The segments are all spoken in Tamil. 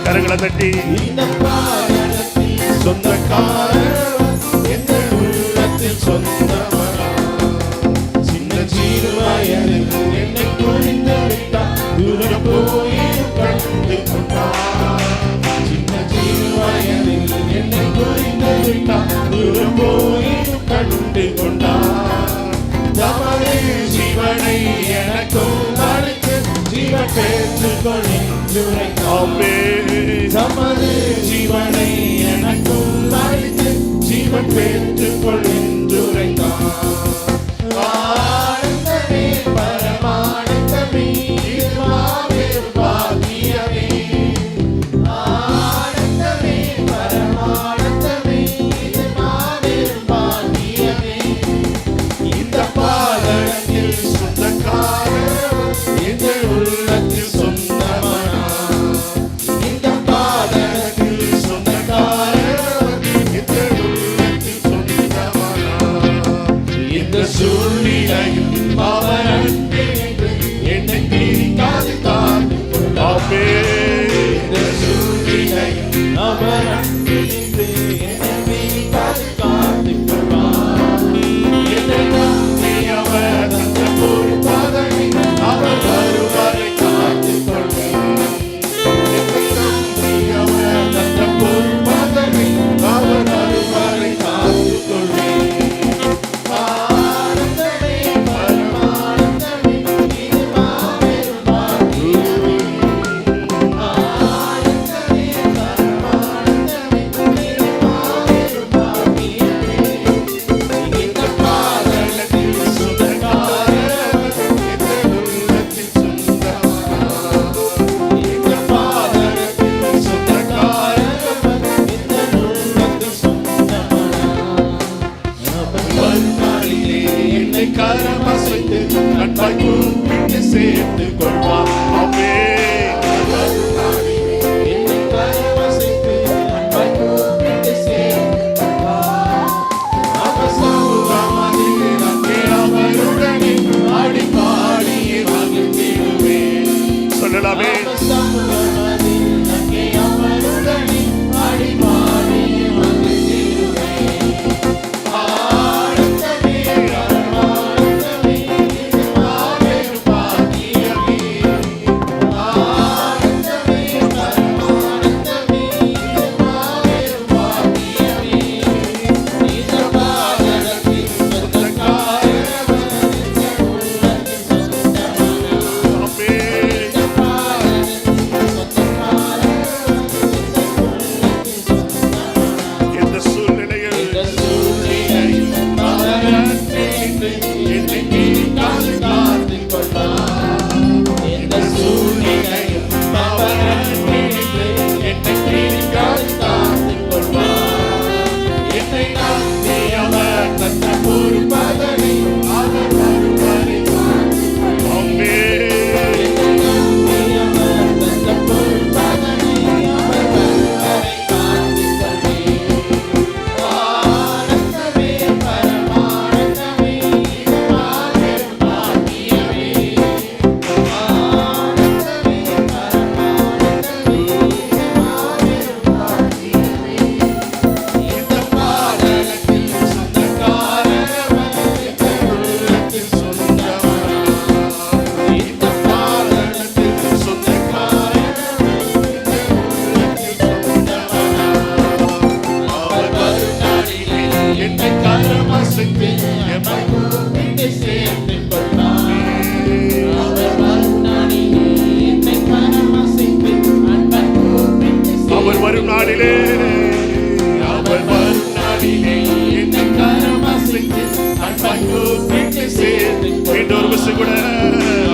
கரங்களை தட்டி சொந்தக்காரர் எங்கள் உள்ளத்தில் சொந்தமரா சின்ன சிறு வயதில் என்னை புரிந்து விட்டார் தூரம் போயும் கண்டு கொண்டார் சின்ன சிறு வயதில் என்னை புரிந்து விட்டார் தூரம் போயும் கண்டு கொண்டார் தமது ஜீவனை எனக்கும் அளித்து ஜீவன் பெற்றுக் கொள்கின்றாமே தமது ஜீவனை எனக்கும் அளித்து ஜீவன் பெற்றுக் கொள்கின்றார் ஆனந்தமே பரமானந்தமே மாபெரும் பாக்கியமே ஆனந்தமே பரமானந்தமே மாபெரும் பாக்கியமே இந்த பாதத்தில் சொந்தக்காரர் எங்கள் உள்ளத்தில் சொந்தமனா இந்த பாதத்தில் சொந்தக்காரர் எங்கள் உள்ளத்தில் சொந்தமனா இந்த சூழ்நிலையில் அவர் அன்பினின்று என்னை பிரிக்காது காத்து கொள்ளாமே இந்த சூழ்நிலையில் அவர் அன்பினின்று என்னை பிரிக்காது காத்து கொள்வார் என்னை நம்பி அவர் தந்த பொறுப்பாதனை அவர் வருவரை காத்துக் கொள்வார் என்னை நம்பி அவர் தந்த பொறுப்பாதனை அவர் வருவரை காத்துக் கொள்வார் ஆனந்தமே பரமானந்தமே இது மாபெரும் பாக்கியமே ஆனந்தமே பரமானந்தமே இது மாபெரும் பாக்கியமே இந்த பாதத்தில் சொந்தக்காரர் எங்கள் உள்ளத்தில் சொந்தமரா இந்த பாதத்தில் சொந்தக்காரர் எங்கள் உள்ளத்தில் சொந்தமரா வருநாளிலே என்னை கரம் அசைத்து நட்பாய் கூப்பிட்டு சேர்த்துக் கொள்வார் ஆமே வருநாளிலே என்னை கரம் அசைத்து நட்பாய் கூப்பிட்டு சேர்த்துக் கொள்வார் அவர் சமூகமதில் அங்கே அவருடனே ஆடி பாடியே மகிழ்ந்திடுவேன் சொல்லலாமே அவர் சமூகமதில் அங்கே அவருடனே ஆடி பாடியே மகிழ்ந்திடுவேன் ஆனந்தமே பரமானந்தமே இது மாபெரும் பாக்கியமே ஆனந்தமே பரமானந்தமே இது மாபெரும் பாக்கியமே இந்த பாதத்தில் சொந்தக்காரர் எங்கள் உள்ளத்தில் சொந்தமரா ஆமே இந்த பாதத்தில் சொந்தக்காரர் எங்கள் உள்ளத்தில் சொந்தமரா இந்த சூழ்நிலையில் அவர் அன்பினின்று என்னை பிரிக்காது காத்துக் கொள்வார் இந்த சூழ்நிலையில் அவர் அன்பினின்று என்னை பிரிக்காது காத்துக் கொள்வார் என்னை நம்பி அவர் தந்த பொறுப்பதனை அவர் வருவரை காத்துக் கொள்வார் என்னை நம்பி அவர் தந்த பொறுப்பதனை அவர் வருவரை காத்துக் கொள்வார் ஆனந்தமே பரமானந்தமே இது மாபெரும் பாக்கியமே ஆனந்தமே பரமானந்தமே இது மாபெரும் பாக்கியமே இந்த பாதத்தில் சொந்தக்காரர் எங்கள் உள்ளத்தில் சொந்தமரா இந்த பாதத்தில் சொந்தக்காரர் எங்கள் உள்ளத்தில் சொந்தமரா அவர் வருநாளிலே என்னை கரம் அசைத்து எம்மை கூப்பிட்டு சேர்த்துக் கொள்வார் அவர் வருநாளிலே என்னை கரம் அசைத்து அன்பை கூப்பிட்டு அவர் வரும் நாளிலே அவர் வரும் நாளிலே என்னை கரம் அசைத்து அன்பை கூப்பிட்டு சேர்த்துக் கொள்வார் இன்னொரு விஷயம் கூட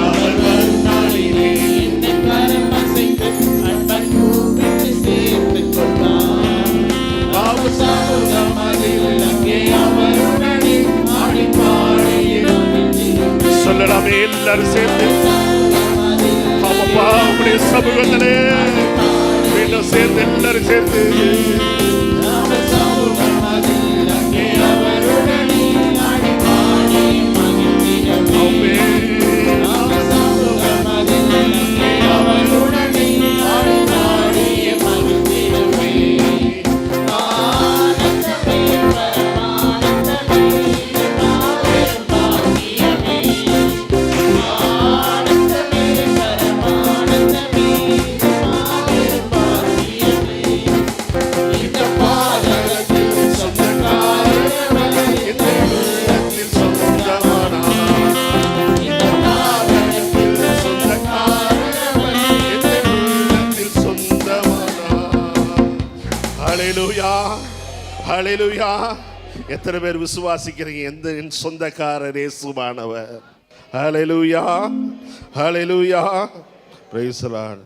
அவர் வரும் நாளிலே என்னை கரம் அசைத்து அன்பை கூப்பிட்டு சேர்த்துக் கொள்வார் அவர் சமூகமதில் அங்கே அவருடனே ஆடி பாடியே மகிழ்ந்திடுவேன் சொல்லலாமே எல்லாரும் சேர்ந்து ஆமாப்பா உங்களுடைய சமூகத்திலே மீண்டும் சேர்ந்து எல்லாரும் சேர்ந்து அவர் சமூகமதில் அங்கே அவருடனே ஆடி பாடியே மகிழ்ந்திடுவேன் அவர் சமூகமதில் அங்கே அவருடனே ஆடி பாடியே ஹல்லேலூயா. எத்தனை பேர் விசுவாசிக்கிறீங்க? என் சொந்தக்காரர் இயேசுவானவர். Hallelujah, hallelujah. Praise the Lord.